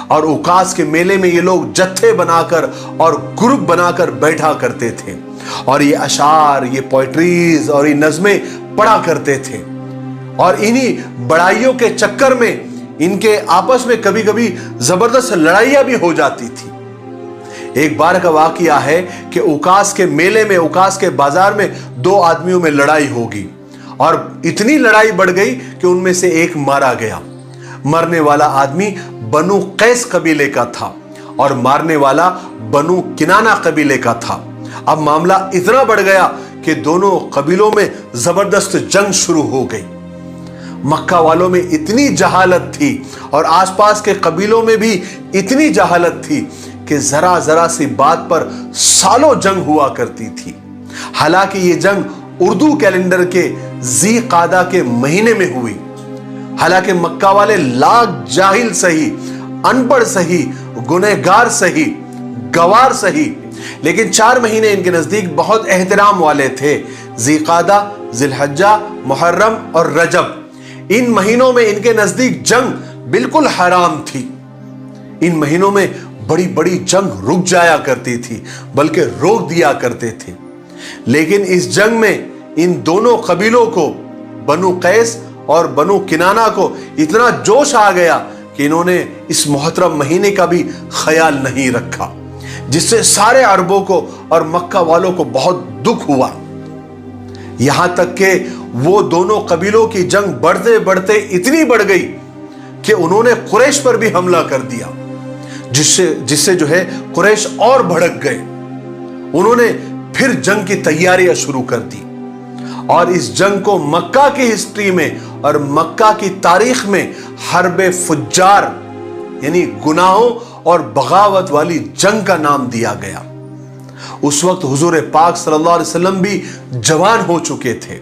اور اوقاس کے میلے میں یہ لوگ جتھے بنا کر اور گروپ بنا کر بیٹھا کرتے تھے اور یہ اشعار، یہ پوئٹریز اور یہ نظمیں پڑھا کرتے تھے، اور انہی بڑائیوں کے چکر میں ان کے آپس میں کبھی کبھی زبردست لڑائیاں بھی ہو جاتی تھی۔ ایک بار کا واقعہ ہے کہ اوقاس کے میلے میں، اوقاس کے بازار میں دو آدمیوں میں لڑائی ہوگی، اور اتنی لڑائی بڑھ گئی کہ ان میں سے ایک مارا گیا۔ مرنے والا آدمی بنو قیس قبیلے کا تھا اور مارنے والا بنو کنانہ قبیلے کا تھا۔ اب معاملہ اتنا بڑھ گیا کہ دونوں قبیلوں میں زبردست جنگ شروع ہو گئی۔ مکہ والوں میں اتنی جہالت تھی اور آس پاس کے قبیلوں میں بھی اتنی جہالت تھی کہ ذرا ذرا سی بات پر سالوں جنگ ہوا کرتی تھی۔ حالانکہ یہ جنگ اردو کیلنڈر کے ذی قعدہ کے مہینے میں ہوئی، حالانکہ مکہ والے لاکھ جاہل سہی، ان پڑھ سہی، گنہگار سہی، گوار سہی، لیکن 4 مہینے ان کے نزدیک بہت احترام والے تھے۔ ذی قعدہ، ذی الحجہ، محرم اور رجب، ان مہینوں میں ان کے نزدیک جنگ بالکل حرام تھی۔ ان مہینوں میں بڑی بڑی جنگ رک جایا کرتی تھی، بلکہ روک دیا کرتے تھے۔ لیکن اس جنگ میں ان دونوں قبیلوں کو، بنو قیس اور بنو کنانہ کو، اتنا جوش آ گیا کہ انہوں نے اس محترم مہینے کا بھی خیال نہیں رکھا، جس سے سارے عربوں کو اور مکہ والوں کو بہت دکھ ہوا۔ یہاں تک کہ وہ دونوں قبیلوں کی جنگ بڑھتے بڑھتے اتنی بڑھ گئی کہ انہوں نے قریش پر بھی حملہ کر دیا، جس سے جو ہے قریش اور بھڑک گئے۔ انہوں نے پھر جنگ کی تیاریاں شروع کر دی، اور اس جنگ کو مکہ کی ہسٹری میں اور مکہ کی تاریخ میں حرب فجار، یعنی گناہوں اور بغاوت والی جنگ کا نام دیا گیا۔ اس وقت حضور پاک صلی اللہ علیہ وسلم بھی جوان ہو چکے تھے،